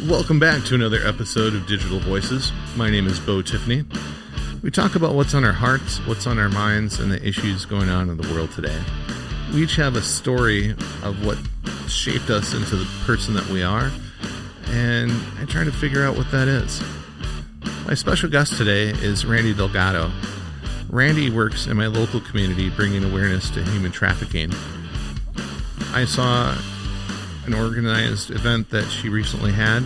Welcome back to another episode of Digital Voices. My name is Bo Tiffany. We talk about what's on our hearts, what's on our minds, and the issues going on in the world today. We each have a story of what shaped us into the person that we are, and I try to figure out what that is. My special guest today is Randi Delgado. Randi works in my local community bringing awareness to human trafficking. I saw an organized event that she recently had,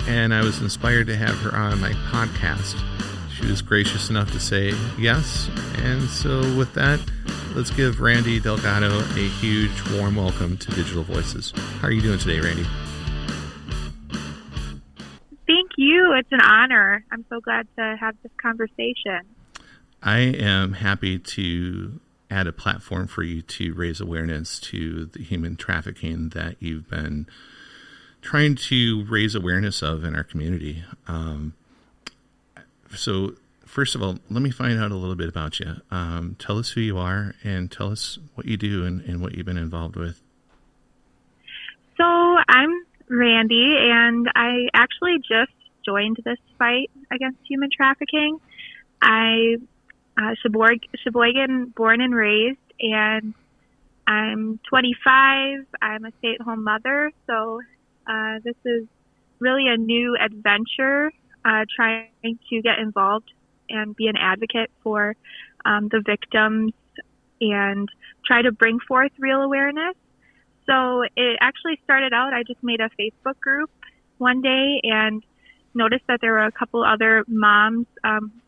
and I was inspired to have her on my podcast. She was gracious enough to say yes, and so with that, let's give Randi Delgado a huge warm welcome to Digital Voices. How are you doing today, Randi? Thank you. It's an honor. I'm so glad to have this conversation. I am happy to add a platform for you to raise awareness to the human trafficking that you've been trying to raise awareness of in our community. So first of all, let me find out a little bit about you. Tell us who you are and tell us what you do and what you've been involved with. So I'm Randi, and I actually just joined this fight against human trafficking. Sheboygan born and raised, and I'm 25. I'm a stay-at-home mother, so this is really a new adventure, trying to get involved and be an advocate for the victims and try to bring forth real awareness. So it actually started out, I just made a Facebook group one day and noticed that there were a couple other moms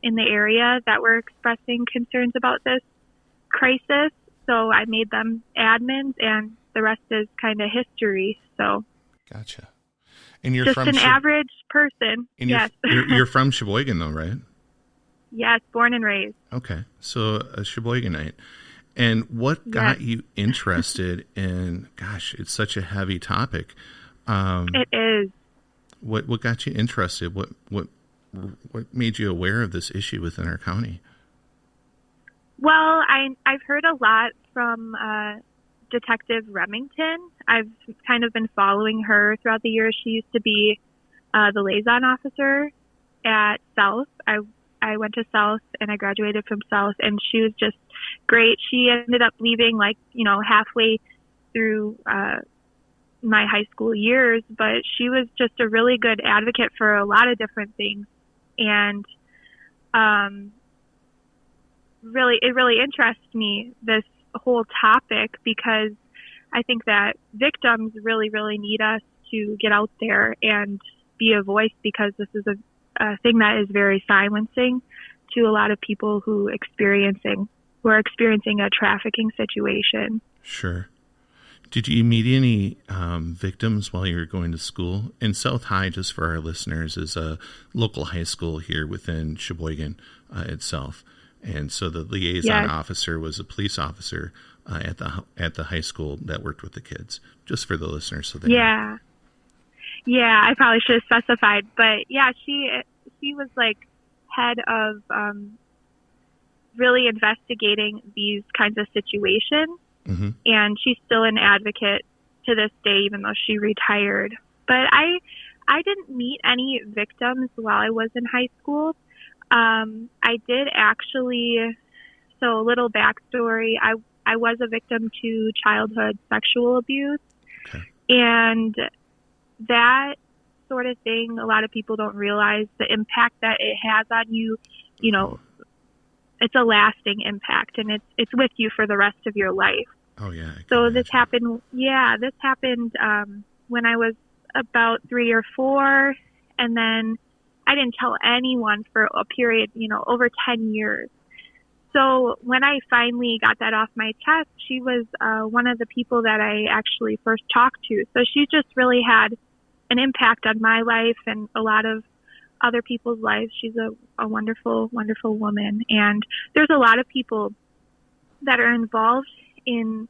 in the area that were expressing concerns about this crisis. So I made them admins, and the rest is kind of history. So, gotcha. And you're just from an average person. And yes. You're from Sheboygan, though, right? Yes, born and raised. Okay, so a Sheboyganite. And what got you interested in? Gosh, it's such a heavy topic. It is. What got you interested? What made you aware of this issue within our county? Well, I've heard a lot from Detective Remington. I've kind of been following her throughout the years. She used to be the liaison officer at South. I went to South and I graduated from South, and she was just great. She ended up leaving halfway through my high school years, but she was just a really good advocate for a lot of different things. And it really interests me, this whole topic, because I think that victims really, really need us to get out there and be a voice, because this is a thing that is very silencing to a lot of people who are experiencing a trafficking situation. Sure. Did you meet any victims while you were going to school? And South High, just for our listeners, is a local high school here within Sheboygan itself. And so the liaison officer was a police officer at the high school that worked with the kids, just for the listeners. So they know. Yeah, I probably should have specified. But yeah, she was like head of really investigating these kinds of situations. Mm-hmm. And she's still an advocate to this day, even though she retired. But I didn't meet any victims while I was in high school. I did actually, so a little backstory, I was a victim to childhood sexual abuse. Okay. And that sort of thing, a lot of people don't realize the impact that it has on you. You know, it's a lasting impact, and it's with you for the rest of your life. Oh yeah. So this happened when I was about 3 or 4, and then I didn't tell anyone for a period, over 10 years. So when I finally got that off my chest, she was one of the people that I actually first talked to. So she just really had an impact on my life and a lot of other people's lives. She's a wonderful, wonderful woman. And there's a lot of people that are involved in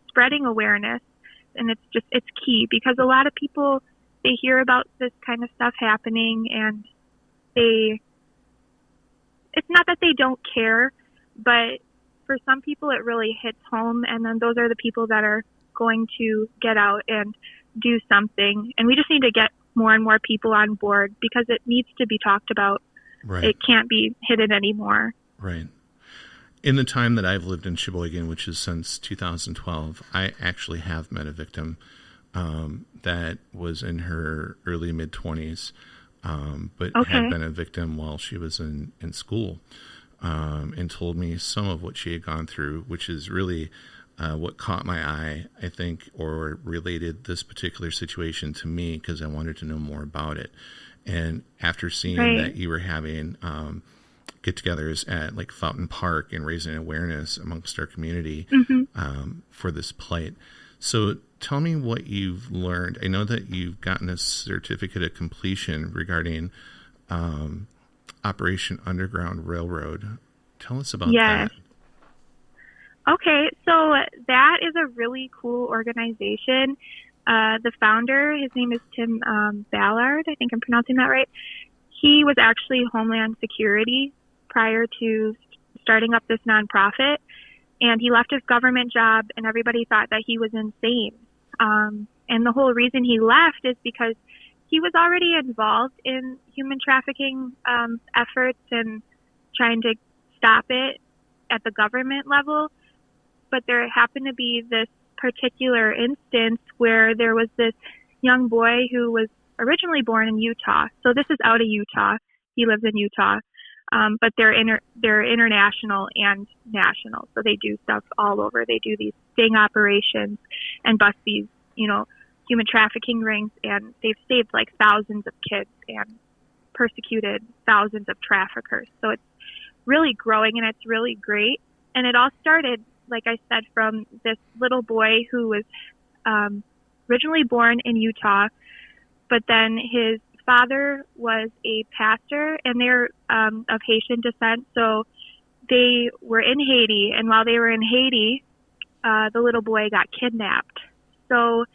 spreading awareness. And it's key, because a lot of people, they hear about this kind of stuff happening, and it's not that they don't care, but for some people it really hits home, and then those are the people that are going to get out and do something. And we just need to get more and more people on board because it needs to be talked about. Right. It can't be hidden anymore. Right. In the time that I've lived in Sheboygan, which is since 2012, I actually have met a victim that was in her early mid-20s, but had been a victim while she was in school, and told me some of what she had gone through, which is really what caught my eye, I think, or related this particular situation to me because I wanted to know more about it. And after seeing that you were having get-togethers at like Fountain Park and raising awareness amongst our community for this plight. So tell me what you've learned. I know that you've gotten a certificate of completion regarding Operation Underground Railroad. Tell us about that. Okay, so that is a really cool organization. The founder, his name is Tim Ballard. I think I'm pronouncing that right. He was actually Homeland Security prior to starting up this nonprofit, and he left his government job, and everybody thought that he was insane. And the whole reason he left is because he was already involved in human trafficking efforts and trying to stop it at the government level. But there happened to be this particular instance where there was this young boy who was originally born in Utah. So this is out of Utah. He lives in Utah. But they're international and national. So they do stuff all over. They do these sting operations and bust these, human trafficking rings. And they've saved like thousands of kids and persecuted thousands of traffickers. So it's really growing and it's really great. And it all started, like I said, from this little boy who was originally born in Utah, but then his father was a pastor, and they're of Haitian descent, so they were in Haiti, and while they were in Haiti, the little boy got kidnapped. So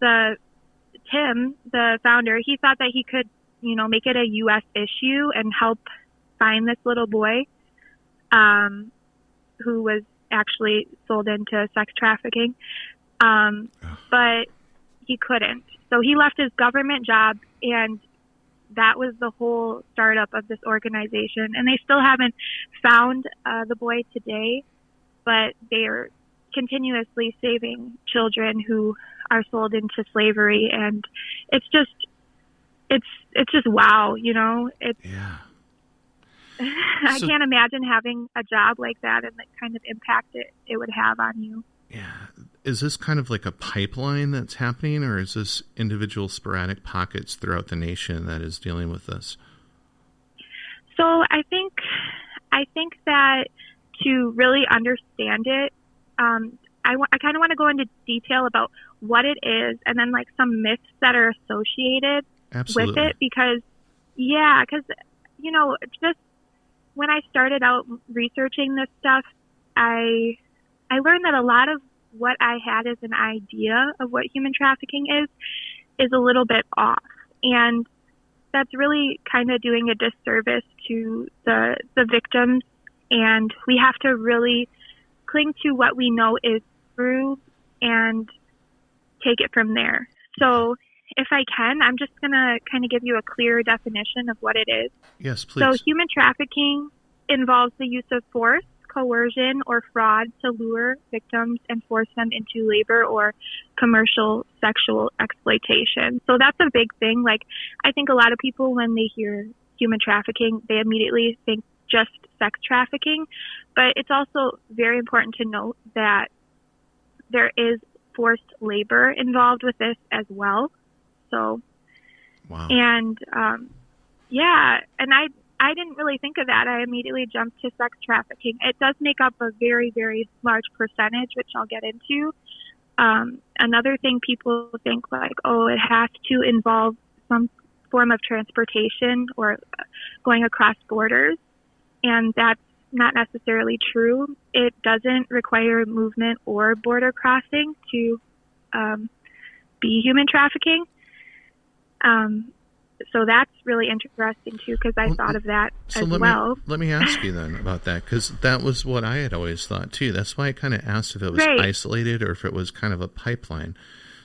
Tim, the founder, he thought that he could, make it a U.S. issue and help find this little boy who was actually sold into sex trafficking, but he couldn't. So he left his government job, and that was the whole startup of this organization. And they still haven't found the boy today, but they are continuously saving children who are sold into slavery. And it's just wow, I can't imagine having a job like that and the kind of impact it would have on you. Yeah. Is this kind of like a pipeline that's happening, or is this individual sporadic pockets throughout the nation that is dealing with this? So I think that to really understand it, I kind of want to go into detail about what it is and then like some myths that are associated with it because just when I started out researching this stuff, I learned that a lot of what I had as an idea of what human trafficking is a little bit off. And that's really kind of doing a disservice to the victims. And we have to really cling to what we know is true and take it from there. So if I can, I'm just going to kind of give you a clear definition of what it is. Yes, please. So human trafficking involves the use of force, coercion, or fraud to lure victims and force them into labor or commercial sexual exploitation. So that's a big thing. Like, I think a lot of people, when they hear human trafficking, they immediately think just sex trafficking. But it's also very important to note that there is forced labor involved with this as well. So, wow. And, and I didn't really think of that. I immediately jumped to sex trafficking. It does make up a very, very large percentage, which I'll get into. Another thing people think like, it has to involve some form of transportation or going across borders. And that's not necessarily true. It doesn't require movement or border crossing to be human trafficking. So that's really interesting, too, because I thought of that as well. Let me ask you then about that, because that was what I had always thought, too. That's why I kind of asked if it was isolated or if it was kind of a pipeline.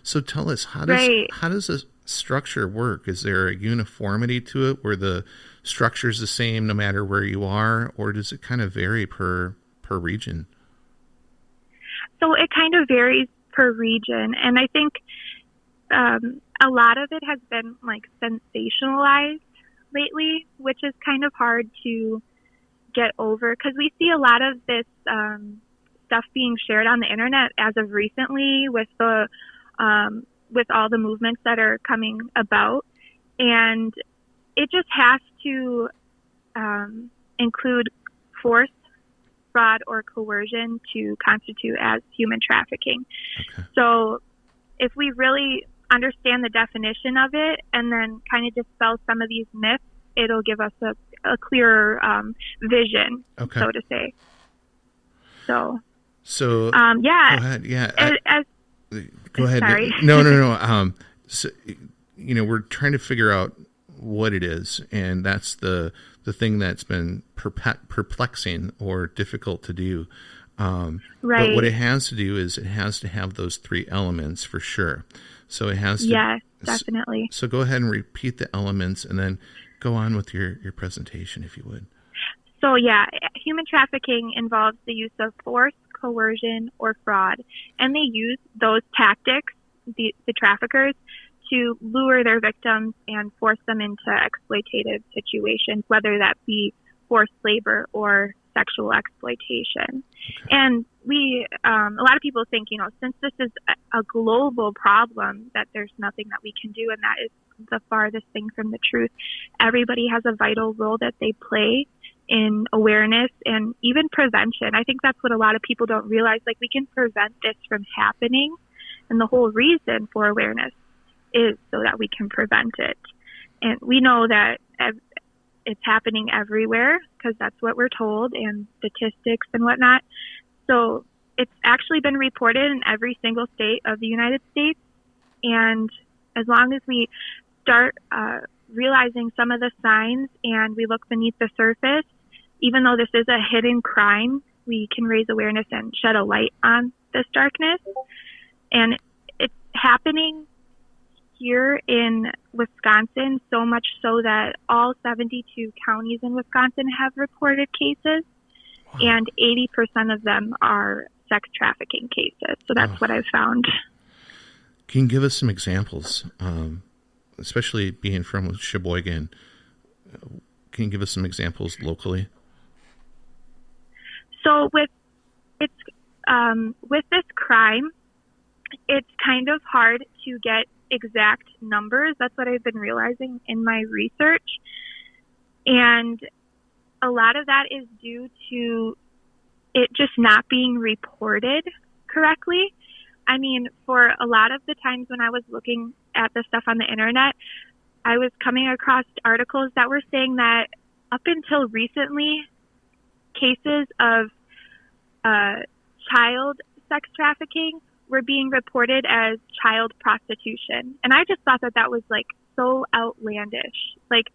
So tell us, how does this structure work? Is there a uniformity to it where the structure is the same no matter where you are, or does it kind of vary per region? So it kind of varies per region, and I think a lot of it has been like sensationalized lately, which is kind of hard to get over because we see a lot of this stuff being shared on the internet as of recently with the with all the movements that are coming about, and it just has to include force, fraud, or coercion to constitute as human trafficking. Okay. So if we really understand the definition of it and then kind of dispel some of these myths, it'll give us a clearer vision, so to say. So yeah. Go ahead. Yeah. Go ahead. Sorry. No. So, we're trying to figure out what it is, and that's the thing that's been perplexing or difficult to do. Right. But what it has to do is it has to have those three elements for sure. So it has to. Yes, definitely. So go ahead and repeat the elements, and then go on with your presentation, if you would. So yeah, human trafficking involves the use of force, coercion, or fraud, and they use those tactics, the traffickers, to lure their victims and force them into exploitative situations, whether that be forced labor or sexual exploitation. Okay. And a lot of people think, since this is a global problem, that there's nothing that we can do, and that is the farthest thing from the truth. Everybody has a vital role that they play in awareness and even prevention. I think that's what a lot of people don't realize. Like, we can prevent this from happening, and the whole reason for awareness is so that we can prevent it. And we know that it's happening everywhere because that's what we're told, and statistics and whatnot. So it's actually been reported in every single state of the United States. And as long as we start realizing some of the signs and we look beneath the surface, even though this is a hidden crime, we can raise awareness and shed a light on this darkness. And it's happening here in Wisconsin, so much so that all 72 counties in Wisconsin have reported cases, and 80% of them are sex trafficking cases. So that's what I've found. Can you give us some examples, especially being from Sheboygan? Can you give us some examples locally? So with this crime, it's kind of hard to get exact numbers. That's what I've been realizing in my research. And a lot of that is due to it just not being reported correctly. I mean, for a lot of the times when I was looking at the stuff on the internet, I was coming across articles that were saying that up until recently, cases of child sex trafficking were being reported as child prostitution. And I just thought that was like so outlandish. Like,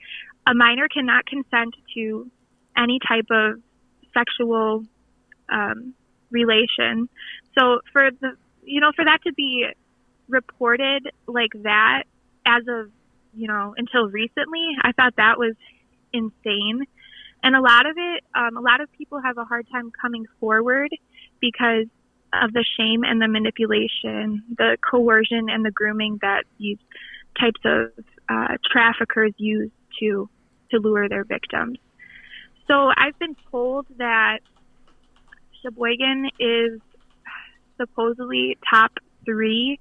a minor cannot consent to any type of sexual relation. So for that to be reported like that as of, until recently, I thought that was insane. And a lot of people have a hard time coming forward because of the shame and the manipulation, the coercion and the grooming that these types of traffickers use to lure their victims. So I've been told that Sheboygan is supposedly top 3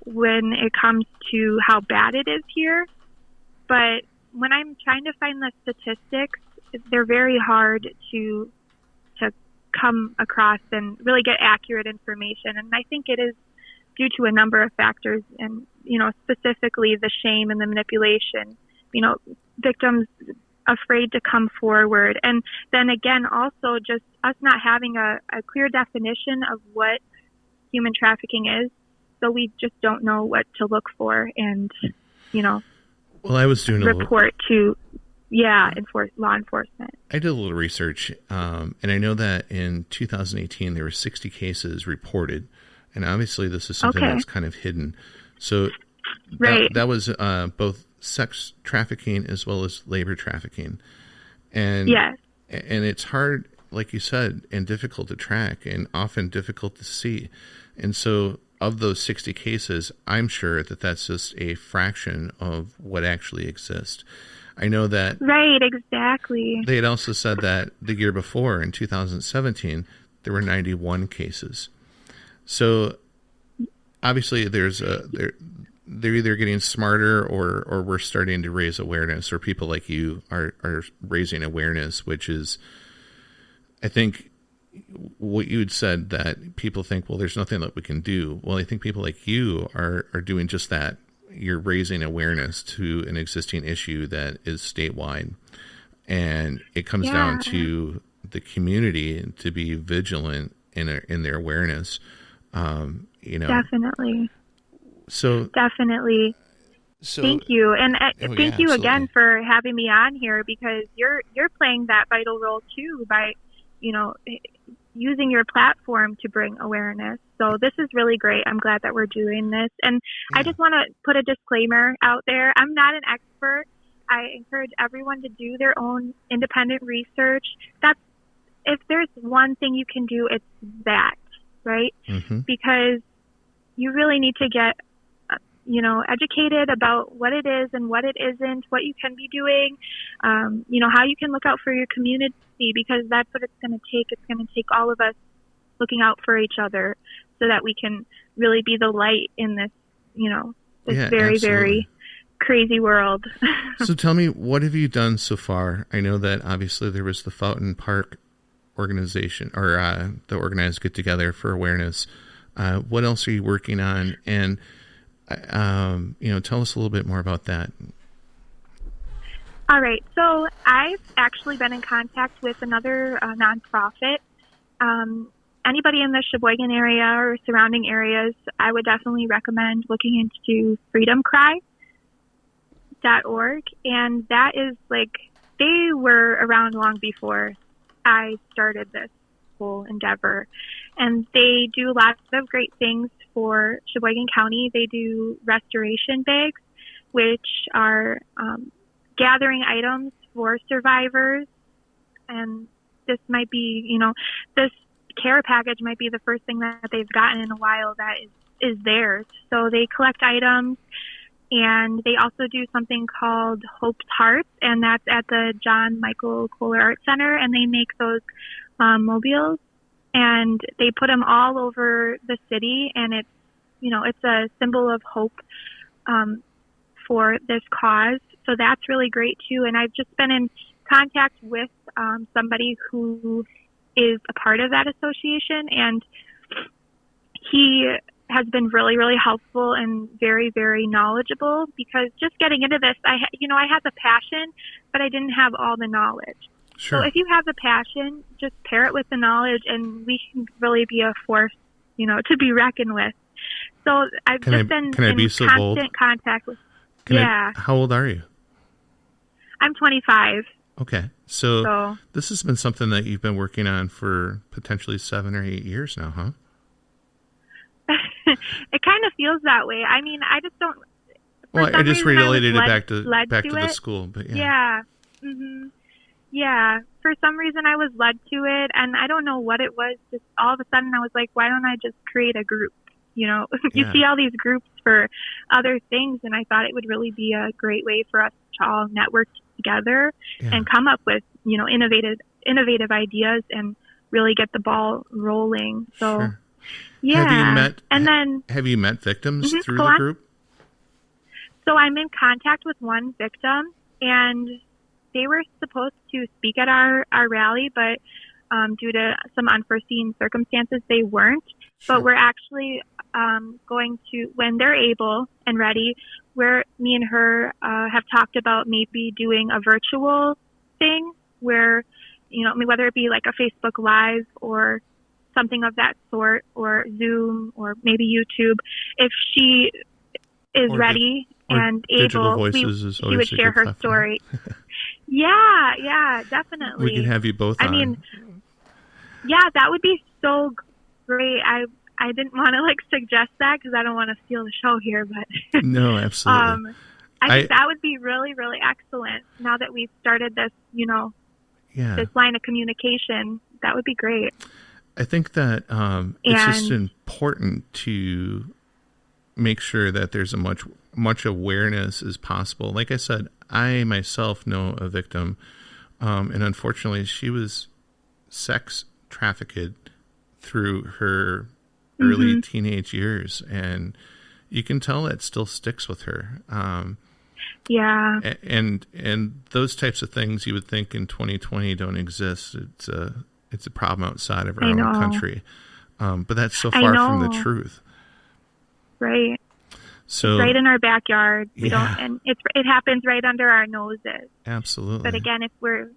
when it comes to how bad it is here. But when I'm trying to find the statistics, they're very hard to come across and really get accurate information. And I think it is due to a number of factors, and, specifically the shame and the manipulation, victims afraid to come forward. And then again, also just us not having a clear definition of what human trafficking is. So we just don't know what to look for and, well, I was doing report to law enforcement. I did a little research, and I know that in 2018 there were 60 cases reported, and obviously this is something that's kind of hidden. So Right. That was both sex trafficking as well as labor trafficking. And yes. And it's hard, like you said, and difficult to track and often difficult to see. And so of those 60 cases, I'm sure that that's just a fraction of what actually exists. I know that. Right, exactly. They had also said that the year before, in 2017, there were 91 cases. So obviously they're either getting smarter or we're starting to raise awareness, or people like you are raising awareness, which is, I think, what you had said, that people think, well, there's nothing that we can do. Well, I think people like you are doing just that. You're raising awareness to an existing issue that is statewide. And it comes down to the community to be vigilant in their awareness. Definitely. So definitely. So, thank you. And thank you again for having me on here, because you're playing that vital role too by, using your platform to bring awareness. So this is really great. I'm glad that we're doing this. And I just want to put a disclaimer out there. I'm not an expert. I encourage everyone to do their own independent research. If there's one thing you can do, it's that, right? Mm-hmm. Because you really need to get educated about what it is and what it isn't, what you can be doing, how you can look out for your community, because that's what it's going to take. It's going to take all of us looking out for each other so that we can really be the light in this, this very, absolutely. Very crazy world. So tell me, what have you done so far? I know that obviously there was the Fountain Park organization, or the organized get together for awareness. What else are you working on? And tell us a little bit more about that. All right. So I've actually been in contact with another nonprofit. Anybody in the Sheboygan area or surrounding areas, I would definitely recommend looking into freedomcry.org. And that is they were around long before I started this whole endeavor. And they do lots of great things for Sheboygan County. They do restoration bags, which are gathering items for survivors. And this might be, this care package might be the first thing that they've gotten in a while that is theirs. So they collect items, and they also do something called Hope's Hearts, and that's at the John Michael Kohler Art Center, and they make those mobiles, and they put them all over the city, and it's, it's a symbol of hope for this cause. So that's really great too. And I've just been in contact with somebody who is a part of that association, and he has been really, really helpful and very, very knowledgeable, because just getting into this, I had the passion, but I didn't have all the knowledge. Sure. So if you have the passion, just pair it with the knowledge, and we can really be a force, to be reckoned with. So I've been in constant contact with. How old are you? I'm 25. Okay. So this has been something that you've been working on for potentially 7 or 8 years now, huh? It kind of feels that way. I mean, I just don't. Well, I just related it back to the school, but yeah. Yeah. Mm-hmm. Yeah. For some reason, I was led to it, and I don't know what it was. Just all of a sudden, I was like, why don't I just create a group? You see all these groups for other things, and I thought it would really be a great way for us to all network together and come up with, innovative ideas and really get the ball rolling. So, sure. Yeah. Have you met victims through the group? So I'm in contact with one victim, and they were supposed to speak at our rally, but due to some unforeseen circumstances, they weren't. Sure. But we're actually going to, when they're able and ready, me and her have talked about maybe doing a virtual thing where, whether it be like a Facebook Live or something of that sort, or Zoom, or maybe YouTube, if she is ready and able, she would share her story. Yeah, definitely. We can have you both on. I mean, yeah, that would be so great. I I didn't want to like suggest that because I don't want to steal the show here, but no, absolutely. I think that would be really, really excellent. Now that we've started this, this line of communication, that would be great. I think that it's just important to make sure that there's a much awareness as possible. Like I said, I myself know a victim, and unfortunately, she was sex trafficked through her early teenage years, and you can tell that still sticks with her. Yeah. And those types of things you would think in 2020 don't exist. It's a problem outside of our own country. But that's so far from the truth. Right. So it's right in our backyard. We don't, and it happens right under our noses. Absolutely. But again, if we're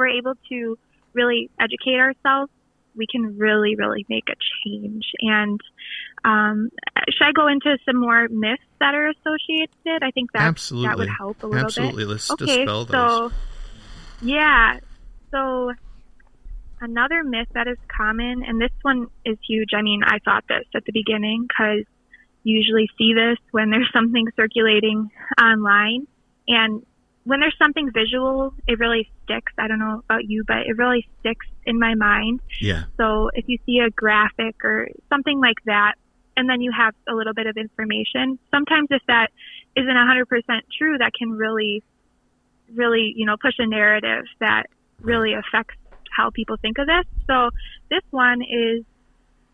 able to really educate ourselves, we can really, really make a change. And should I go into some more myths that are associated? I think that would help a little bit. Absolutely. Let's dispel those. So another myth that is common, and this one is huge. I mean, I thought this at the beginning because you usually see this when there's something circulating online. And when there's something visual, it really sticks. I don't know about you, but it really sticks in my mind. Yeah. So if you see a graphic or something like that, and then you have a little bit of information, sometimes if that isn't 100% true, that can really, really, push a narrative that really affects how people think of this. So this one is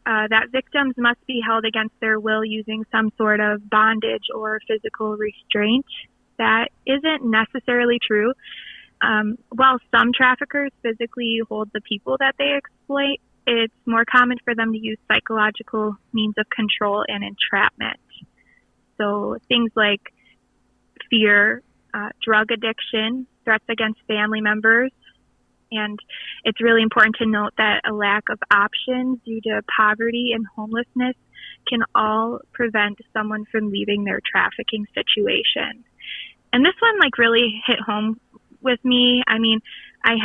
that victims must be held against their will using some sort of bondage or physical restraint. That isn't necessarily true. While some traffickers physically hold the people that they exploit, it's more common for them to use psychological means of control and entrapment. So things like fear, drug addiction, threats against family members. And it's really important to note that a lack of options due to poverty and homelessness can all prevent someone from leaving their trafficking situation. And this one really hit home with me. I mean, I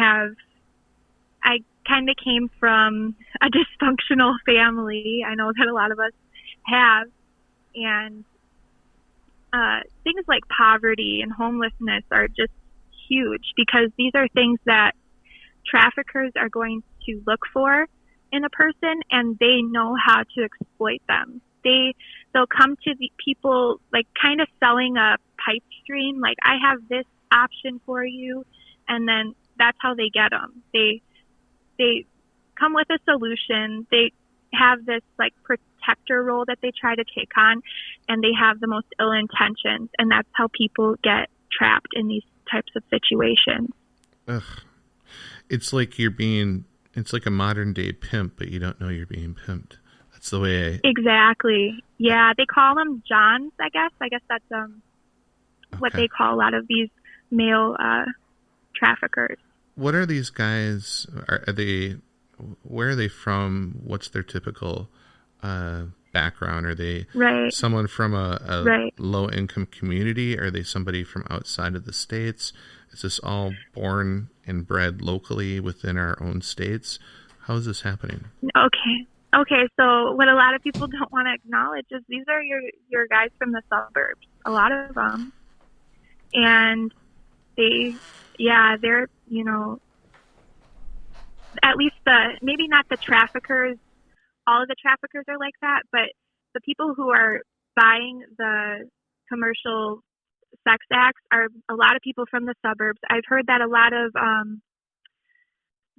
kind of came from a dysfunctional family. I know that a lot of us have. And things like poverty and homelessness are just huge because these are things that traffickers are going to look for in a person, and they know how to exploit them. They'll come to the people kind of selling a pipe dream, I have this option for you, and then that's how they get them. They come with a solution. They have this protector role that they try to take on, and they have the most ill intentions, and that's how people get trapped in these types of situations. Ugh. It's like it's like a modern day pimp, but you don't know you're being pimped. That's the way Exactly. Yeah, they call them Johns, I guess. I guess that's what they call a lot of these male traffickers. What are these guys? Where are they from? What's their typical background? Are they someone from a low-income community? Are they somebody from outside of the states? Is this all born and bred locally within our own states? How is this happening? Okay, so what a lot of people don't want to acknowledge is these are your guys from the suburbs, a lot of them. And they're, at least maybe not the traffickers, all of the traffickers are like that, but the people who are buying the commercial sex acts are a lot of people from the suburbs. I've heard that a lot of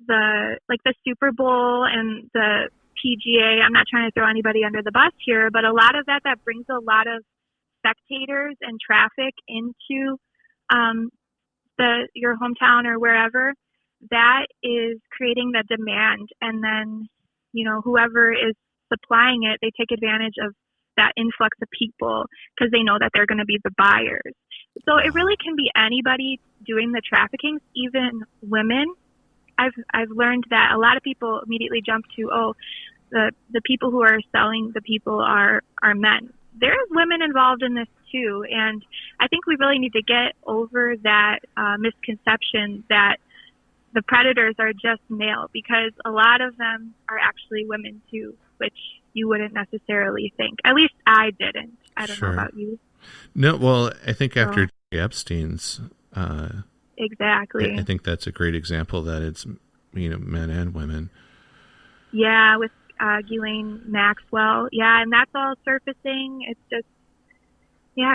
the Super Bowl and the PGA, I'm not trying to throw anybody under the bus here, but a lot of that brings a lot of spectators and traffic into your hometown or wherever. That is creating the demand, and then whoever is supplying it, they take advantage of that influx of people because they know that they're going to be the buyers. So it really can be anybody doing the trafficking, even women. I've learned that a lot of people immediately jump to, the people who are selling the people are men. There's women involved in this too, and I think we really need to get over that misconception that the predators are just male, because a lot of them are actually women too, which you wouldn't necessarily think. At least I didn't. I don't know about you. No, well, I think after Epstein's, exactly. I think that's a great example that it's, men and women. Yeah, with Ghislaine Maxwell. Yeah, and that's all surfacing. It's just,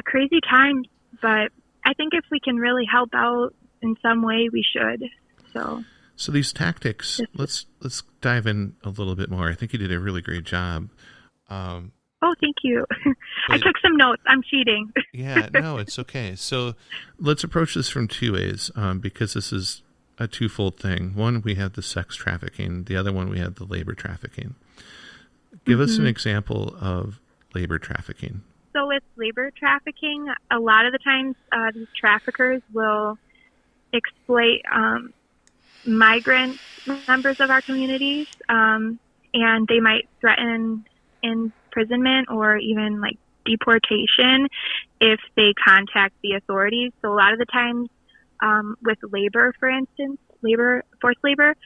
crazy times. But I think if we can really help out in some way, we should. So these tactics, let's dive in a little bit more. I think you did a really great job. Oh, thank you. I took some notes. I'm cheating. Yeah, no, it's okay. So let's approach this from two ways, because this is a twofold thing. One, we have the sex trafficking. The other one, we have the labor trafficking. Give us an example of labor trafficking. So with labor trafficking, a lot of the times these traffickers will exploit migrant members of our communities, and they might threaten imprisonment or even like deportation if they contact the authorities. So a lot of the times with labor, for instance, forced labor,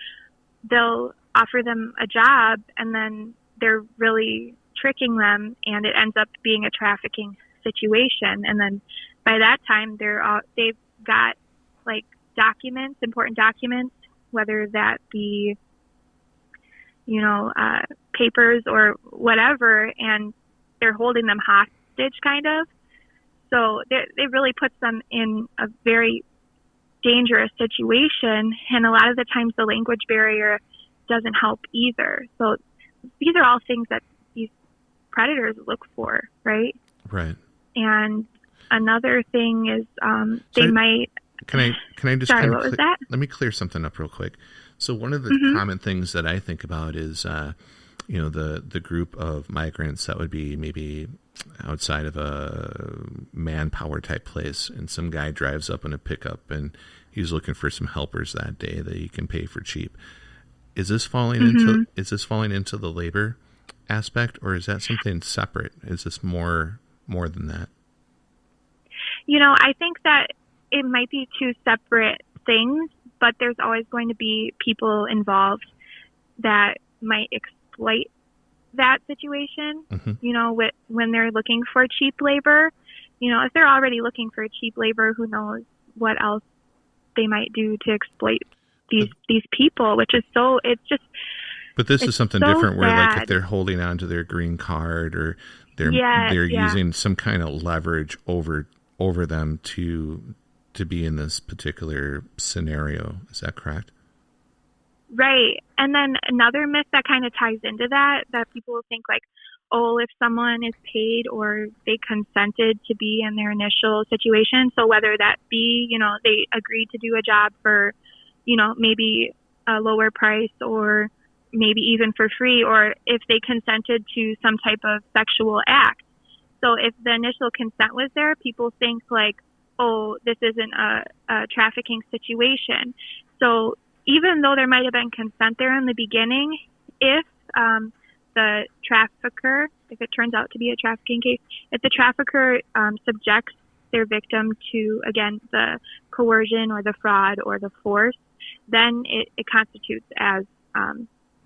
they'll offer them a job and then they're really tricking them and it ends up being a trafficking situation. And then by that time they've got like important documents, whether that be papers or whatever, and they're holding them hostage kind of. So it really puts them in a very dangerous situation, and a lot of the times the language barrier doesn't help either. So these are all things that these predators look for, right? Right. And another thing is they might... Can I just... Sorry, what was that? Let me clear something up real quick. So one of the common things that I think about is, the group of migrants that would be maybe outside of a manpower type place, and some guy drives up in a pickup and he's looking for some helpers that day that he can pay for cheap. Is this falling into the labor aspect, or is that something separate? Is this more than that? I think that it might be two separate things, but there's always going to be people involved that might exploit that situation, when they're looking for cheap labor. If they're already looking for cheap labor, who knows what else they might do to exploit these people, which is it's just... But this is something so different, where like if they're holding on to their green card, or they're using some kind of leverage over them to be in this particular scenario. Is that correct? Right. And then another myth that kind of ties into that people will think like, oh, if someone is paid or they consented to be in their initial situation, so whether that be, they agreed to do a job for, maybe a lower price or maybe even for free, or if they consented to some type of sexual act. So if the initial consent was there, people think like, oh, this isn't a trafficking situation. So even though there might have been consent there in the beginning, if the trafficker, if it turns out to be a trafficking case, if the trafficker subjects their victim to, again, the coercion or the fraud or the force, then it constitutes as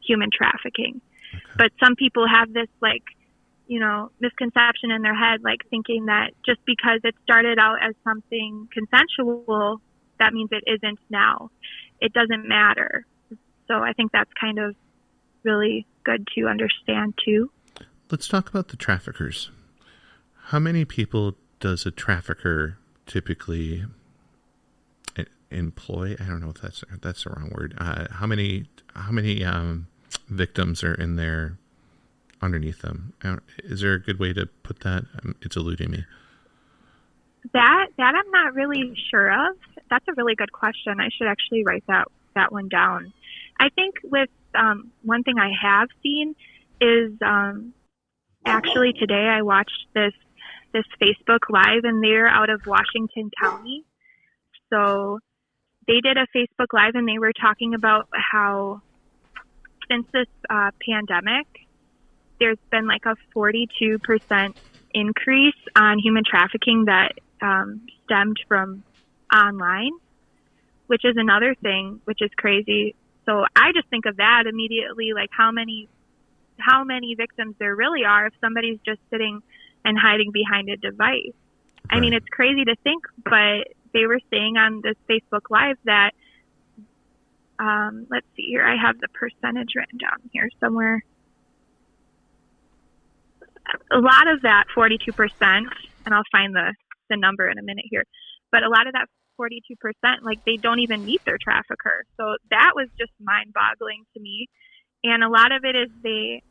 human trafficking. Okay. But some people have this misconception in their head, like thinking that just because it started out as something consensual, that means it isn't now. It doesn't matter. So I think that's kind of really good to understand too. Let's talk about the traffickers. How many people does a trafficker typically employ? I don't know if that's the wrong word. How many victims are in there underneath them? Is there a good way to put that? It's eluding me. That I'm not really sure of. That's a really good question. I should actually write that one down. I think with one thing I have seen is actually today I watched this Facebook Live, and they're out of Washington County. So they did a Facebook Live, and they were talking about how since this pandemic, there's been like a 42% increase on human trafficking that stemmed from online, which is another thing, which is crazy. So I just think of that immediately, like how many how many victims there really are if somebody's just sitting and hiding behind a device. I mean, it's crazy to think, but they were saying on this Facebook Live that, let's see here, I have the percentage written down here somewhere. A lot of that 42%, and I'll find the number in a minute here, but a lot of that 42%, like, they don't even meet their trafficker. So that was just mind-boggling to me. And a lot of it is they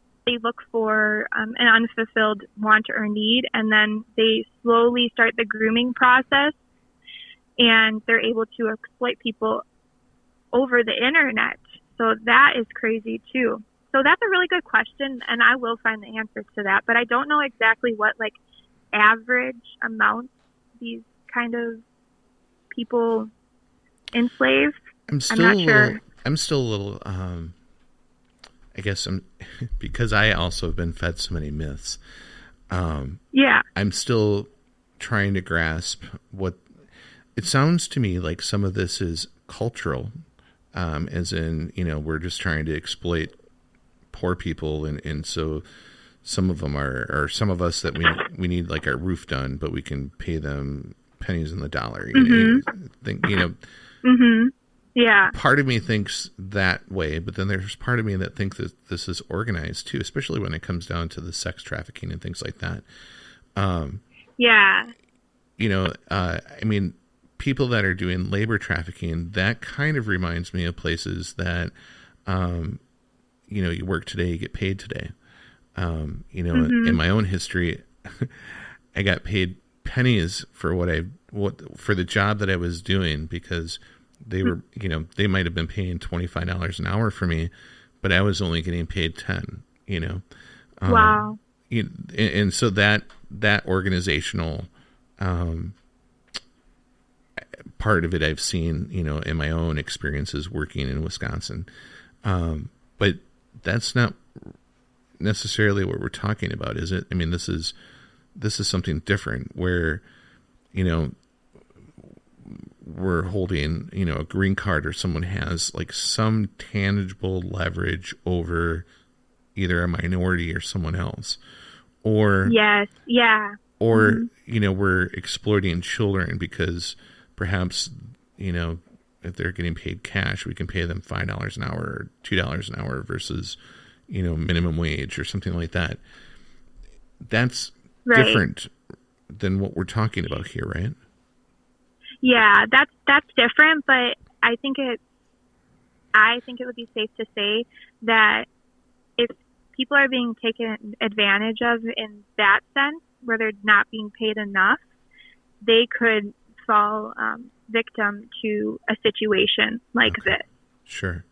look for an unfulfilled want or need, and then they slowly start the grooming process, and they're able to exploit people over the internet. So that is crazy too. So that's a really good question, and I will find the answer to that. But I don't know exactly what, like, average amounts these kind of people enslave. I'm not sure. I'm still a little, I guess because I also have been fed so many myths. Yeah. I'm still trying to grasp what it sounds to me like. Some of this is cultural, as in, we're just trying to exploit poor people. And so some of them are some of us that we need like our roof done, but we can pay them pennies in the dollar. Mm-hmm. Yeah. Part of me thinks that way, but then there's part of me that thinks that this is organized too, especially when it comes down to the sex trafficking and things like that. Yeah. I mean, people that are doing labor trafficking, that kind of reminds me of places that, you work today, you get paid today. In my own history, I got paid pennies for for the job that I was doing, because they were, they might have been paying $25 an hour for me, but I was only getting paid 10, Wow. And so that organizational, part of it I've seen, in my own experiences working in Wisconsin. But that's not necessarily what we're talking about, is it? I mean, this is something different where, we're holding, a green card, or someone has like some tangible leverage over either a minority or someone else, or yes. Yeah. Or, we're exploiting children because perhaps, if they're getting paid cash, we can pay them $5 an hour or $2 an hour versus, minimum wage or something like that. That's different than what we're talking about here, right? Yeah, that's different, but I think it would be safe to say that if people are being taken advantage of in that sense, where they're not being paid enough, they could fall victim to a situation like this. Sure.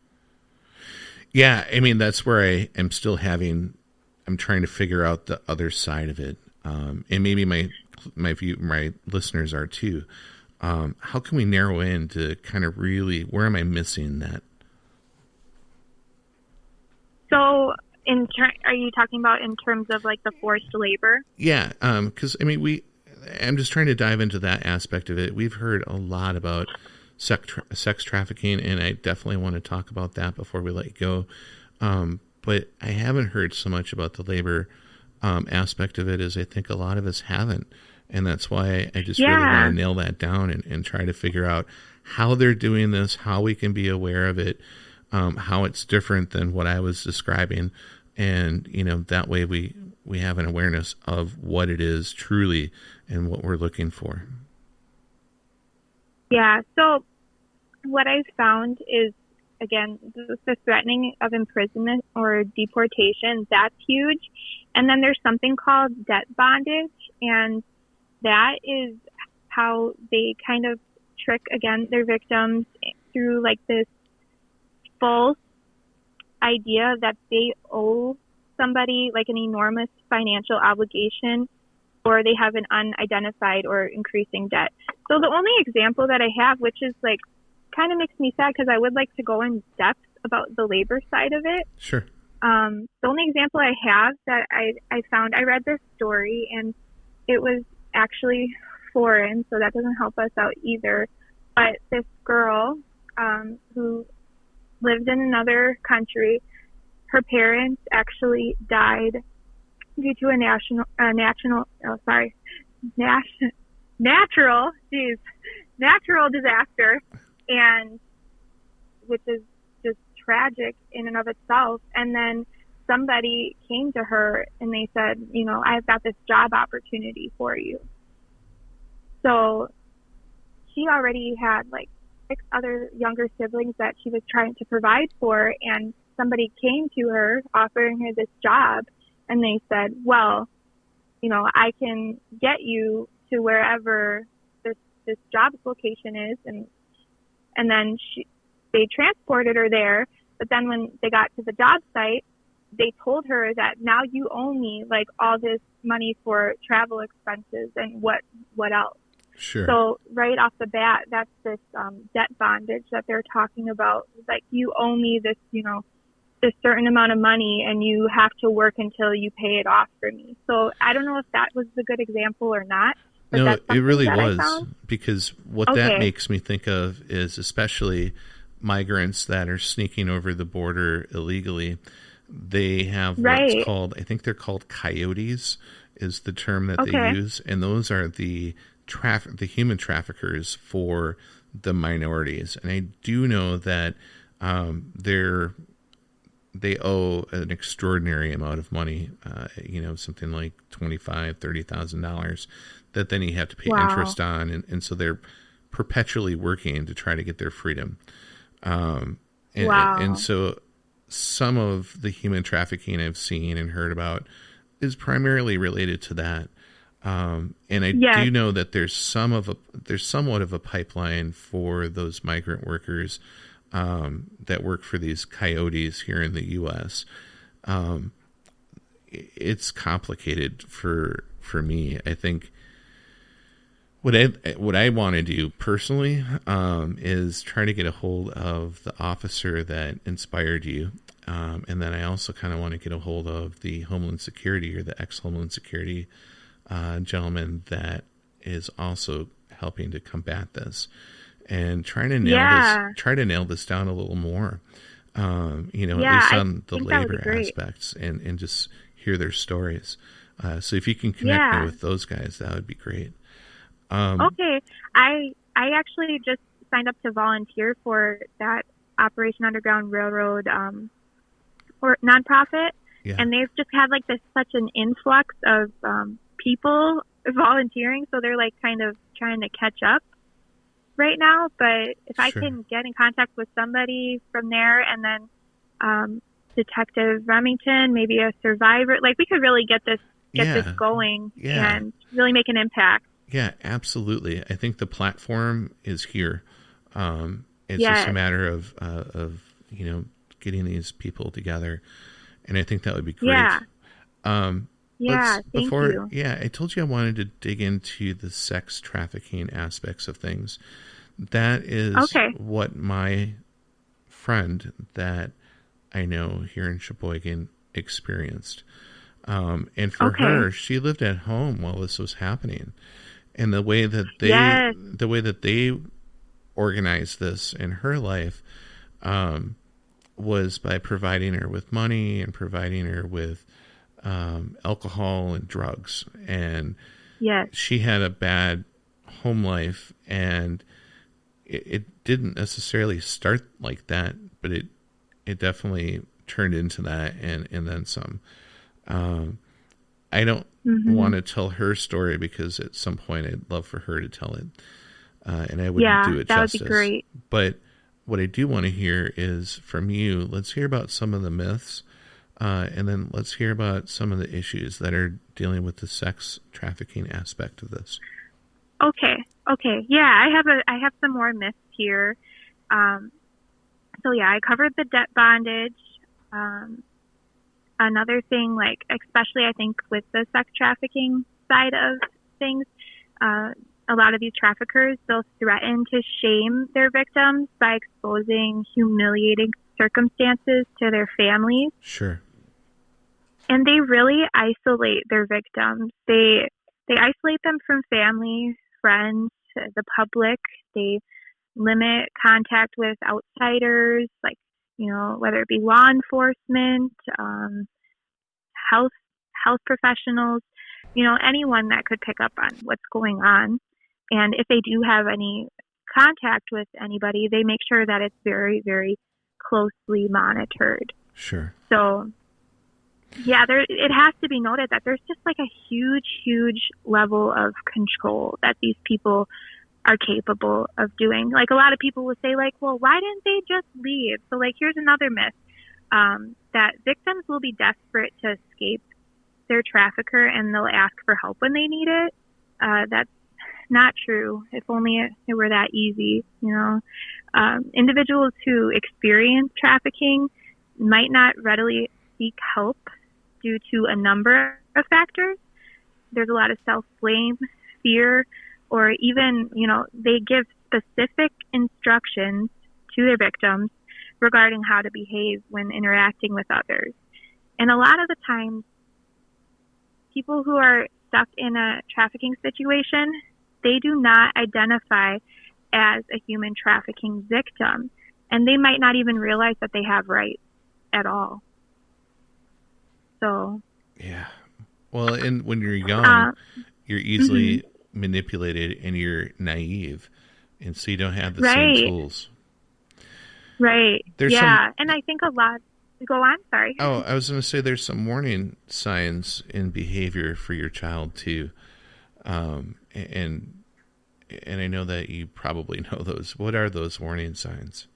Yeah, I mean, that's where I am still I'm trying to figure out the other side of it. And maybe my listeners are too. How can we narrow in to kind of really, where am I missing that? So are you talking about in terms of like the forced labor? Yeah. Cause I mean, I'm just trying to dive into that aspect of it. We've heard a lot about sex trafficking, and I definitely want to talk about that before we let you go. But I haven't heard so much about the labor aspect of it as I think a lot of us haven't. And that's why I just really want to nail that down and try to figure out how they're doing this, how we can be aware of it, how it's different than what I was describing. And, that way we have an awareness of what it is truly and what we're looking for. Yeah. So what I've found is, again, the threatening of imprisonment or deportation, that's huge. And then there's something called debt bondage, and that is how they kind of trick, again, their victims through like this false idea that they owe somebody like an enormous financial obligation, or they have an unidentified or increasing debt. So the only example that I have, which is like kind of makes me sad because I would like to go in depth about the labor side of it. Sure. The only example I have that I found, I read this story and it was actually foreign, so that doesn't help us out either. But this girl who lived in another country, her parents actually died due to a natural disaster, and which is just tragic in and of itself. And then somebody came to her and they said, I've got this job opportunity for you. So she already had like 6 other younger siblings that she was trying to provide for, and somebody came to her offering her this job, and they said, well, I can get you to wherever this job location is, and then they transported her there. But then when they got to the job site, they told her that now you owe me like all this money for travel expenses and what else. Sure. So right off the bat, that's this debt bondage that they're talking about. Like, you owe me this, this certain amount of money, and you have to work until you pay it off for me. So I don't know if that was a good example or not. But no, that's it really was, found. Because what that makes me think of is especially migrants that are sneaking over the border illegally. They have what's called, I think they're called coyotes, is the term that they use, and those are the human traffickers for the minorities. And I do know that they owe an extraordinary amount of money, something like $25,000-$30,000 that then you have to pay interest on. And so they're perpetually working to try to get their freedom. And so some of the human trafficking I've seen and heard about is primarily related to that. And I do know that there's somewhat of a pipeline for those migrant workers that work for these coyotes here in the U.S. It's complicated for me. I think what I want to do personally is try to get a hold of the officer that inspired you. And then I also kind of want to get a hold of the Homeland Security or the ex-Homeland Security gentleman that is also helping to combat this, and trying to nail this down a little more. At least on the labor aspects, and just hear their stories. So if you can connect me with those guys, that would be great. Okay, I actually just signed up to volunteer for that Operation Underground Railroad or nonprofit, and they've just had like such an influx of people volunteering, so they're like kind of trying to catch up right now. But if I can get in contact with somebody from there, and then Detective Remington, maybe a survivor, like we could really get this going and really make an impact. Yeah, absolutely. I think the platform is here. It's just a matter of getting these people together, and I think that would be great. Thank you. Yeah, I told you I wanted to dig into the sex trafficking aspects of things. That is what my friend that I know here in Sheboygan experienced. And for her, she lived at home while this was happening. And the way that they organized this in her life was by providing her with money and providing her with alcohol and drugs. And she had a bad home life, and it didn't necessarily start like that, but it definitely turned into that and then some. I don't want to tell her story, because at some point I'd love for her to tell it, and I wouldn't do it justice. Would be great. But what I do want to hear is from you. Let's hear about some of the myths, and then let's hear about some of the issues that are dealing with the sex trafficking aspect of this. Okay. Yeah, I have some more myths here. So I covered the debt bondage. Another thing, like especially I think with the sex trafficking side of things, a lot of these traffickers, they'll threaten to shame their victims by exposing humiliating circumstances to their families. Sure. And they really isolate their victims. They isolate them from family, friends, the public. They limit contact with outsiders. Like, whether it be law enforcement, health professionals, anyone that could pick up on what's going on. And if they do have any contact with anybody, they make sure that it's very, very closely monitored. Sure. So, yeah, it has to be noted that there's just like a huge, huge level of control that these people are capable of doing. Like, a lot of people will say, like, well, why didn't they just leave? So, like, here's another myth, that victims will be desperate to escape their trafficker and they'll ask for help when they need it. That's not true. If only it were that easy, Individuals who experience trafficking might not readily seek help due to a number of factors. There's a lot of self-blame, fear, or even, they give specific instructions to their victims regarding how to behave when interacting with others. And a lot of the times, people who are stuck in a trafficking situation, they do not identify as a human trafficking victim, and they might not even realize that they have rights at all. So, yeah. Well, and when you're young, you're easily manipulated and you're naive, and so you don't have the same tools. Right. And I think a lot. Go on. Sorry. Oh, I was going to say there's some warning signs in behavior for your child too, and I know that you probably know those. What are those warning signs?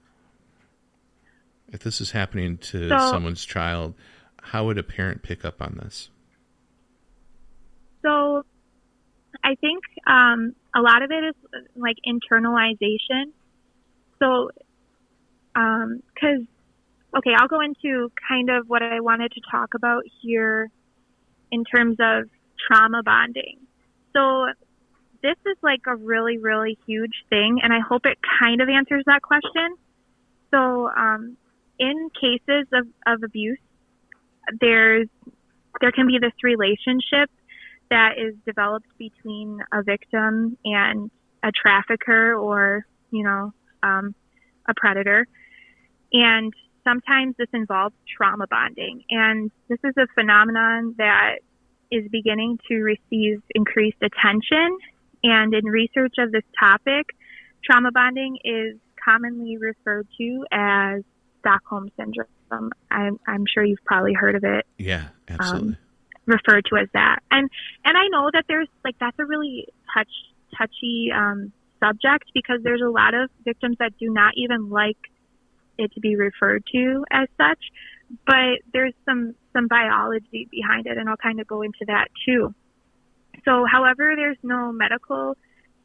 If this is happening to someone's child, how would a parent pick up on this? So I think a lot of it is like internalization. So, because, okay, I'll go into kind of what I wanted to talk about here in terms of trauma bonding. So this is like a really, really huge thing, and I hope it kind of answers that question. So in cases of abuse, there can be this relationship that is developed between a victim and a trafficker or, a predator. And sometimes this involves trauma bonding. And this is a phenomenon that is beginning to receive increased attention. And in research of this topic, trauma bonding is commonly referred to as Stockholm Syndrome. I'm sure you've probably heard of it. Yeah, absolutely. Referred to as that. And I know that there's that's a really touchy subject, because there's a lot of victims that do not even like it to be referred to as such, but there's some biology behind it, and I'll kind of go into that too. So, however, there's no medical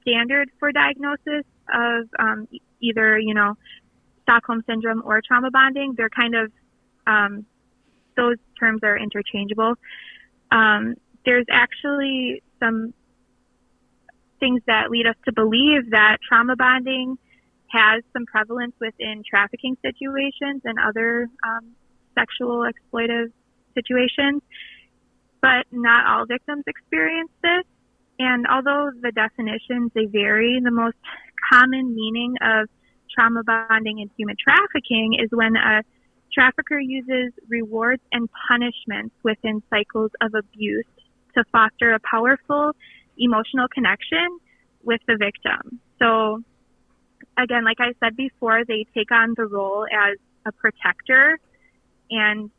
standard for diagnosis of either, Stockholm Syndrome or trauma bonding. They're kind of, those terms are interchangeable. There's actually some things that lead us to believe that trauma bonding has some prevalence within trafficking situations and other sexual exploitive situations, but not all victims experience this. And although the definitions, they vary, the most common meaning of trauma bonding and human trafficking is when a trafficker uses rewards and punishments within cycles of abuse to foster a powerful emotional connection with the victim. So again, like I said before, they take on the role as a protector, and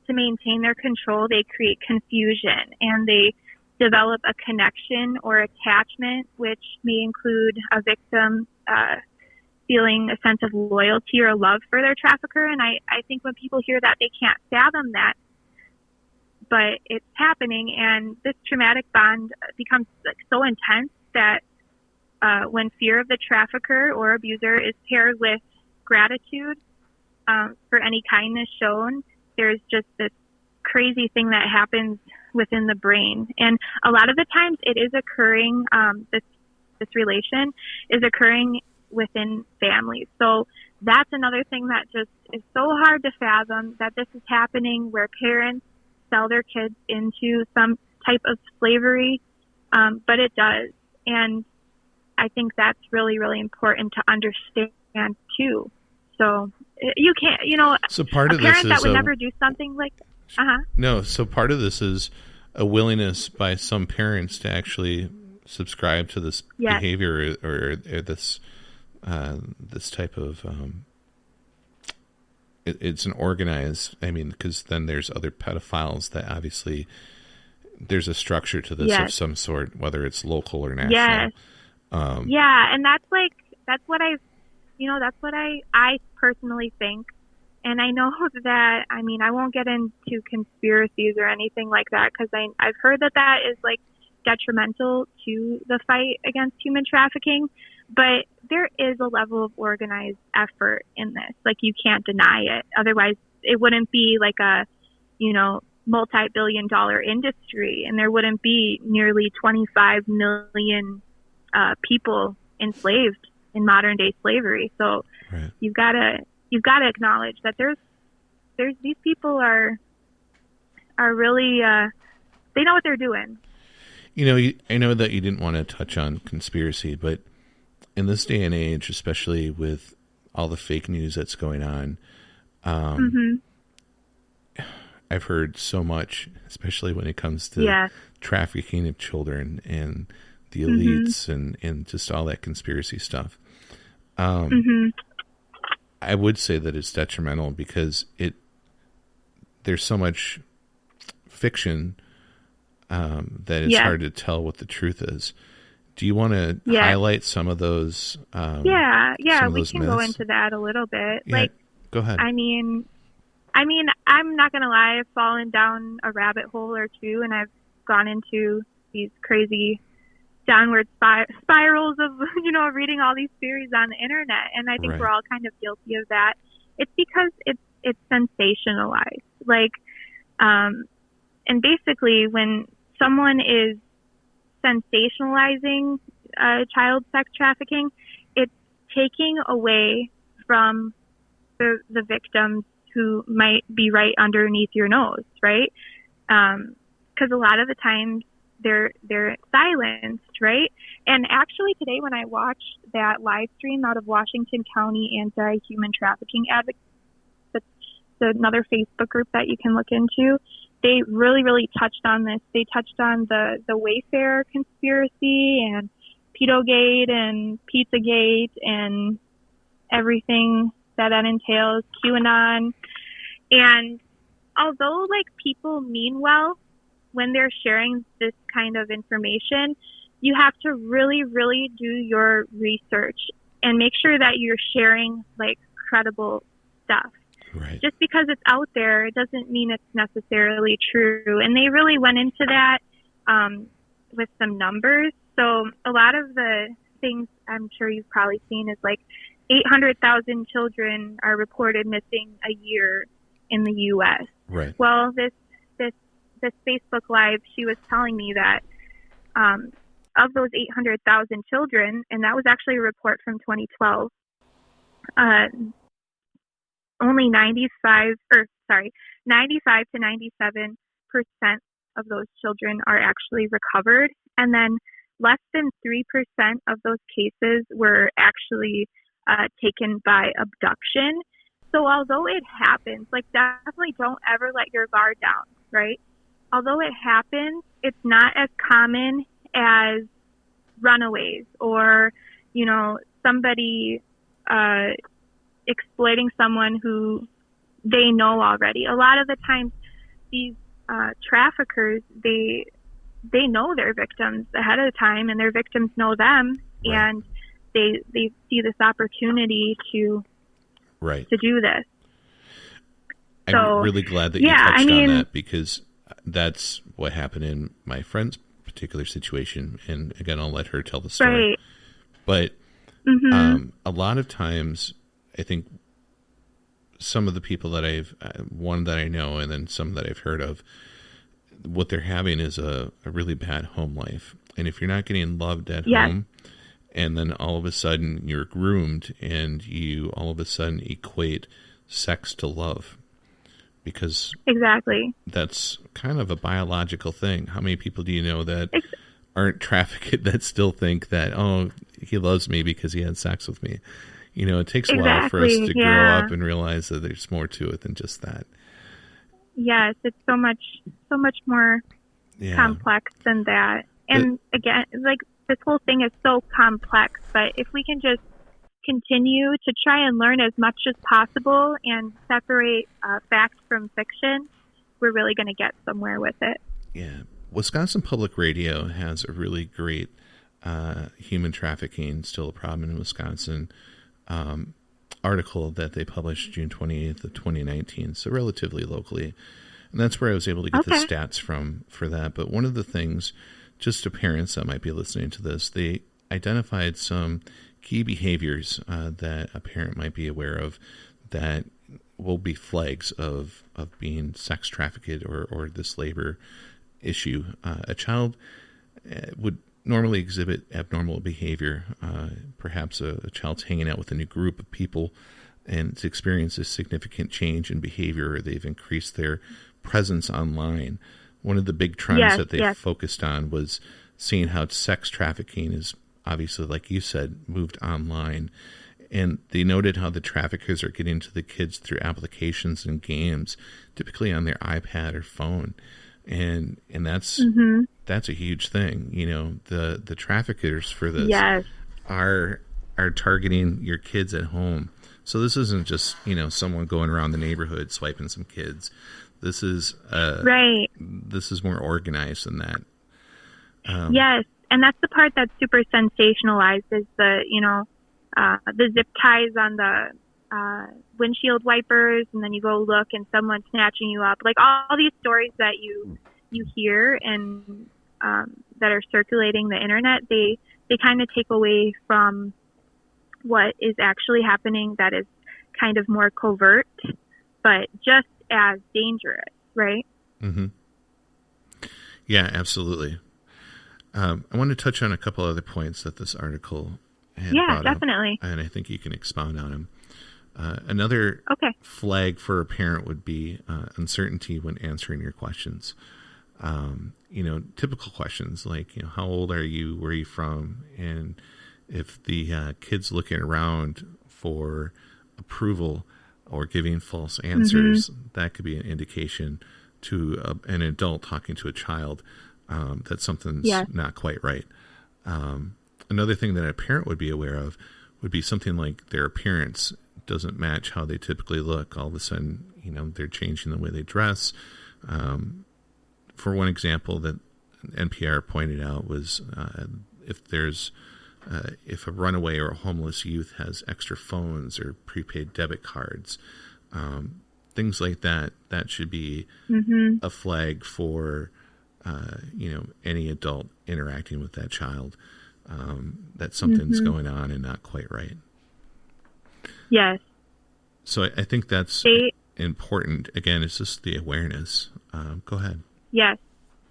to maintain their control, they create confusion and they develop a connection or attachment, which may include a victim feeling a sense of loyalty or love for their trafficker. And I think when people hear that, they can't fathom that, but it's happening. And this traumatic bond becomes so intense that when fear of the trafficker or abuser is paired with gratitude for any kindness shown, there's just this crazy thing that happens within the brain. And a lot of the times it is occurring, this relation is occurring within families. So that's another thing that just is so hard to fathom, that this is happening where parents sell their kids into some type of slavery, but it does. And I think that's really, really important to understand too. So you can't, So part a of this parent that is would never do something like, no. So part of this is a willingness by some parents to actually subscribe to this Yes. behavior or this this type of. It's an organized. I mean, because then there's other pedophiles that obviously there's a structure to this of some sort, whether it's local or national. Yes. And that's what I personally think. And I know that, I mean, I won't get into conspiracies or anything like that, because I've heard that is like detrimental to the fight against human trafficking. But there is a level of organized effort in this. Like, you can't deny it. Otherwise, it wouldn't be like a, multi-billion-dollar industry, and there wouldn't be nearly 25 million people enslaved in modern day slavery. So you've got to acknowledge that there's these people are really they know what they're doing. I know that you didn't want to touch on conspiracy, but in this day and age, especially with all the fake news that's going on, I've heard so much, especially when it comes to trafficking of children and the elites and just all that conspiracy stuff. I would say that it's detrimental because there's so much fiction that it's hard to tell what the truth is. Do you want to highlight some of those? We can myths? Go into that a little bit. Yeah, go ahead. I mean, I'm not going to lie. I've fallen down a rabbit hole or two, and I've gone into these crazy downward spirals of, reading all these theories on the internet. And I think we're all kind of guilty of that. It's because it's sensationalized. Like, and basically when someone is sensationalizing child sex trafficking, it's taking away from the victims who might be right underneath your nose, right? Because a lot of the times they're silenced, right? And actually today when I watched that live stream out of Washington County Anti-Human Trafficking Advocates, that's another Facebook group that you can look into, they really, really touched on this. They touched on the Wayfair conspiracy and Pedogate and Pizzagate and everything that entails, QAnon. And although people mean well when they're sharing this kind of information, you have to really, really do your research and make sure that you're sharing credible stuff. Right. Just because it's out there, it doesn't mean it's necessarily true. And they really went into that with some numbers. So a lot of the things I'm sure you've probably seen is 800,000 children are reported missing a year in the U.S. Right. Well, this Facebook Live, she was telling me that of those 800,000 children, and that was actually a report from 2012, only 95 to 97% of those children are actually recovered. And then less than 3% of those cases were actually taken by abduction. So although it happens, definitely don't ever let your guard down, right? Although it happens, it's not as common as runaways or, somebody exploiting someone who they know already. A lot of the times these traffickers, they know their victims ahead of time, and their victims know them, and they see this opportunity to do this. I'm really glad that you touched on that, because that's what happened in my friend's particular situation. And again, I'll let her tell the story. Right. But a lot of times, I think some of the people that one that I know and then some that I've heard of, what they're having is a really bad home life. And if you're not getting loved at home, and then all of a sudden you're groomed and you all of a sudden equate sex to love, because that's kind of a biological thing. How many people do you know that aren't trafficked that still think that, oh, he loves me because he had sex with me? It takes a while for us to grow up and realize that there's more to it than just that. Yes, it's so much more complex than that. And again, like, this whole thing is so complex, but if we can just continue to try and learn as much as possible and separate fact from fiction, we're really going to get somewhere with it. Yeah. Wisconsin Public Radio has a really great human trafficking, still a problem in Wisconsin, article that they published June 28th of 2019, so relatively locally. And that's where I was able to get the stats from for that. But one of the things, just to parents that might be listening to this, they identified some key behaviors that a parent might be aware of that will be flags of being sex trafficked or this labor issue. A child would normally exhibit abnormal behavior. Perhaps a child's hanging out with a new group of people and it's experienced a significant change in behavior, or they've increased their presence online. One of the big trends that they focused on was seeing how sex trafficking is obviously, like you said, moved online. And they noted how the traffickers are getting to the kids through applications and games, typically on their iPad or phone. And that's a huge thing. The traffickers for this are targeting your kids at home. So this isn't just, someone going around the neighborhood swiping some kids. This is this is more organized than that. Yes, and that's the part that's super sensationalized, is the zip ties on the windshield wipers, and then you go look and someone's snatching you up. Like, all these stories that you hear and that are circulating the internet, they kind of take away from what is actually happening that is kind of more covert, but just as dangerous, right? Mm-hmm. Yeah, absolutely. I want to touch on a couple other points that this article had brought definitely up, and I think you can expound on them. Another flag for a parent would be uncertainty when answering your questions. Typical questions like, how old are you? Where are you from? And if the kid's looking around for approval or giving false answers, that could be an indication to an adult talking to a child that something's not quite right. Another thing that a parent would be aware of would be something like their appearance doesn't match how they typically look. All of a sudden, they're changing the way they dress. For one example that NPR pointed out was if a runaway or a homeless youth has extra phones or prepaid debit cards, things like that should be a flag for any adult interacting with that child, that something's going on and not quite right. Yes. So I think that's important. Again, it's just the awareness. Go ahead. Yes,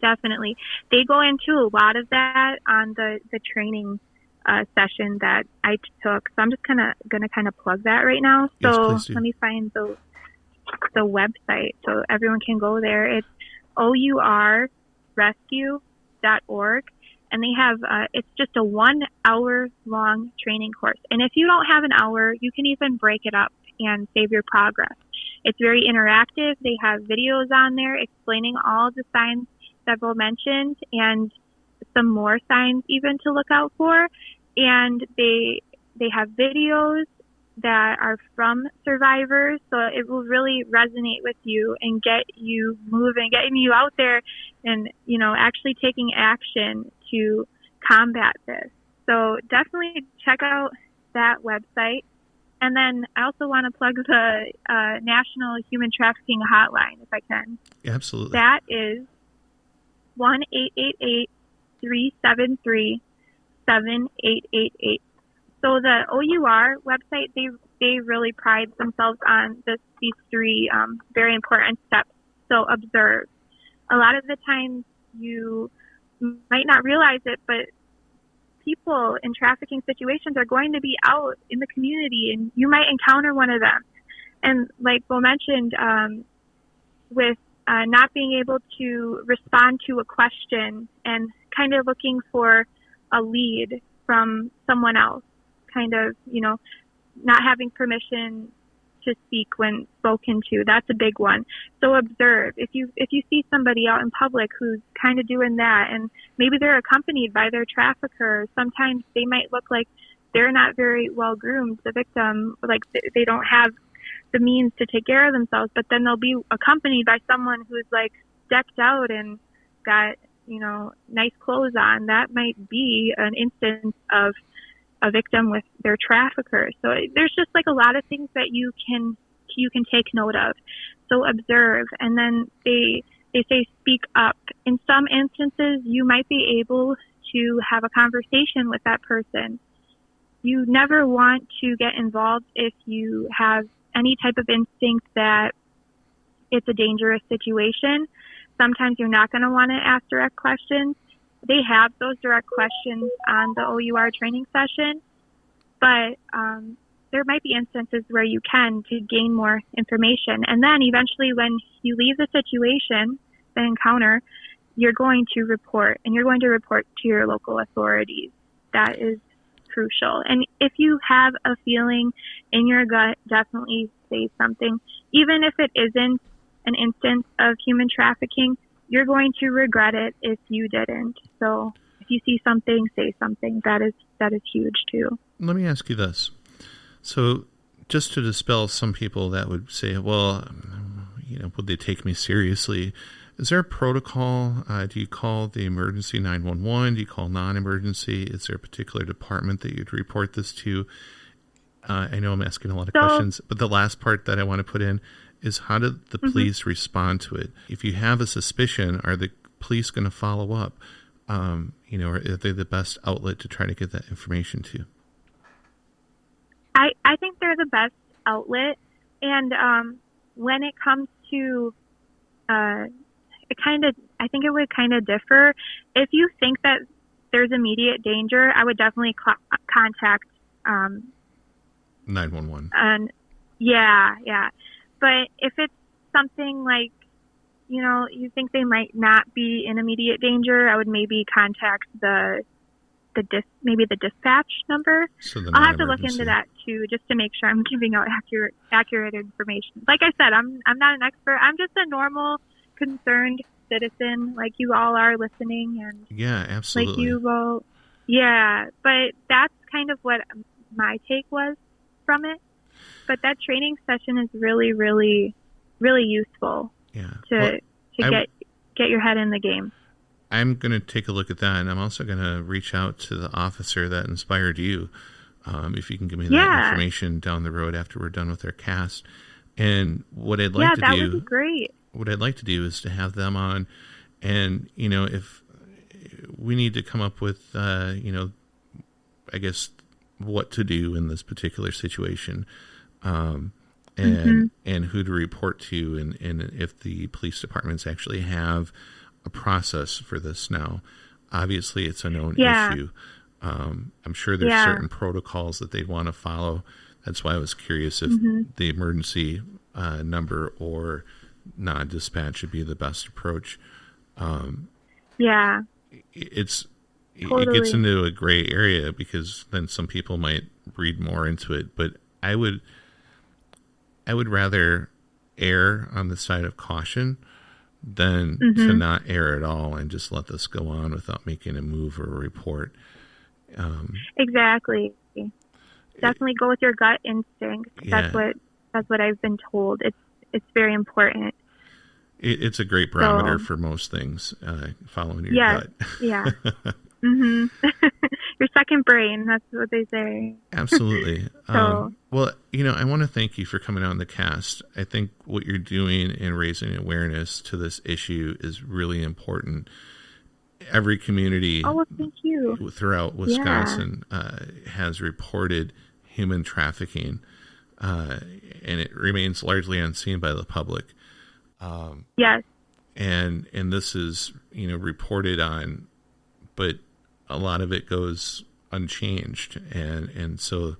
definitely. They go into a lot of that on the training session that I took. So I'm just going to plug that right now. So let me find the website so everyone can go there. It's OURrescue.org. And they have, it's just a 1 hour long training course. And if you don't have an hour, you can even break it up and save your progress. It's very interactive. They have videos on there explaining all the signs that Bill mentioned and some more signs even to look out for. And they have videos that are from survivors, so it will really resonate with you and get you moving, getting you out there and, actually taking action to combat this. So definitely check out that website. And then I also want to plug the National Human Trafficking Hotline, if I can. Absolutely. That is 1-888-373-7888. So the OUR website, they really pride themselves on these three very important steps. So observe. A lot of the times you might not realize it, but people in trafficking situations are going to be out in the community, and you might encounter one of them. And like Bo mentioned, with not being able to respond to a question and kind of looking for a lead from someone else, kind of, not having permission to speak when spoken to. That's a big one. So observe. If you see somebody out in public who's kind of doing that, and maybe they're accompanied by their trafficker, sometimes they might look like they're not very well groomed, the victim, like they don't have the means to take care of themselves, but then they'll be accompanied by someone who's like decked out and got, nice clothes on. That might be an instance of a victim with their trafficker. So there's just like a lot of things that you can take note of. So observe, and then they say speak up. In some instances, you might be able to have a conversation with that person. You never want to get involved if you have any type of instinct that it's a dangerous situation. Sometimes you're not going to want to ask direct questions. They have those direct questions on the OUR training session, but there might be instances where you can to gain more information. And then eventually when you leave the situation, the encounter, you're going to report, and you're going to report to your local authorities. That is crucial. And if you have a feeling in your gut, definitely say something. Even if it isn't an instance of human trafficking, you're going to regret it if you didn't. So if you see something, say something. That is huge too. Let me ask you this. So just to dispel some people that would say, well, would they take me seriously? Is there a protocol? Do you call the emergency 911? Do you call non-emergency? Is there a particular department that you'd report this to? I know I'm asking a lot of questions, but the last part that I want to put in is, how do the police respond to it? If you have a suspicion, are the police going to follow up? Or are they the best outlet to try to get that information to? I think they're the best outlet. And when it comes to I think it would kind of differ. If you think that there's immediate danger, I would definitely contact 911. Yeah. But if it's something like, you think they might not be in immediate danger, I would maybe contact the dispatch number. So I'll have to look into that too, just to make sure I'm giving out accurate information. Like I said, I'm not an expert. I'm just a normal, concerned citizen, like you all are listening, and yeah, absolutely. Like you will, yeah. But that's kind of what my take was from it. But that training session is really, really, really useful. Yeah. To get your head in the game. I'm going to take a look at that, and I'm also going to reach out to the officer that inspired you. If you can give me that information down the road after we're done with our cast. And what I'd like to do, that would be great. What I'd like to do is to have them on, and if we need to come up with, I guess what to do in this particular situation, and who to report to, and if the police departments actually have a process for this now. Obviously, it's a known issue. I'm sure there's certain protocols that they'd want to follow. That's why I was curious if the emergency number or non-dispatch should be the best approach. Totally. It gets into a gray area, because then some people might read more into it. But I would rather err on the side of caution than to not err at all and just let this go on without making a move or a report. Exactly. Definitely go with your gut instinct. That's what I've been told. It's very important. It's a great barometer for most things, following your gut. Yeah. Your second brain, that's what they say. Absolutely. Well, I want to thank you for coming on the cast. I think what you're doing in raising awareness to this issue is really important. Every community thank you. Throughout Wisconsin has reported human trafficking, and it remains largely unseen by the public. Yes. And this is, reported on, but a lot of it goes unchanged. And so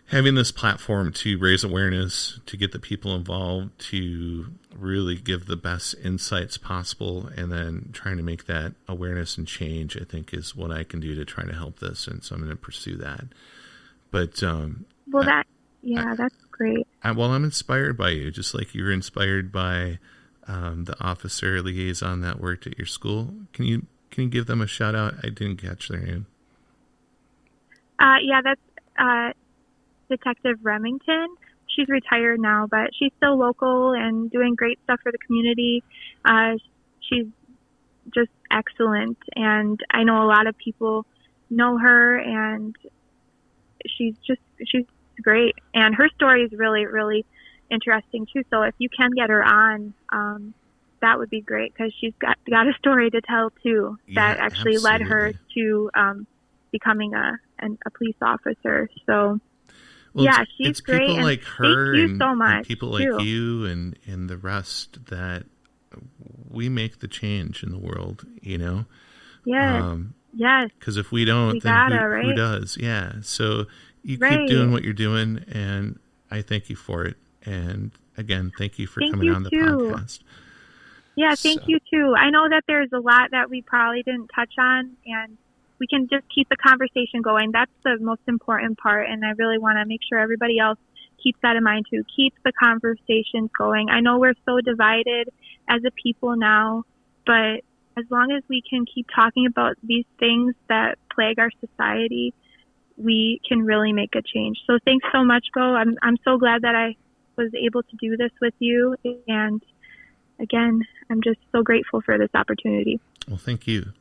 having this platform to raise awareness, to get the people involved, to really give the best insights possible, and then trying to make that awareness and change, I think is what I can do to try to help this. And so I'm going to pursue that. But Well, that's great. I'm inspired by you, just like you were inspired by the officer liaison that worked at your school. Can you give them a shout out? I didn't catch their name. That's Detective Remington. She's retired now, but she's still local and doing great stuff for the community. She's just excellent, and I know a lot of people know her, and she's great. And her story is really, really interesting too. So if you can get her on, that would be great, because she's got a story to tell too that actually led her to becoming a police officer. So she's it's great. People like her thank you so much, and people like you and the rest that we make the change in the world, Yes. Because if we don't, then who does? Yeah. So you keep doing what you're doing, and I thank you for it. And again, thank you for coming on the podcast. Yeah, thank you too. I know that there's a lot that we probably didn't touch on, and we can just keep the conversation going. That's the most important part, and I really want to make sure everybody else keeps that in mind too. Keep the conversations going. I know we're so divided as a people now, but as long as we can keep talking about these things that plague our society, we can really make a change. So thanks so much, Bo. I'm so glad that I was able to do this with you, and again, I'm just so grateful for this opportunity. Well, thank you.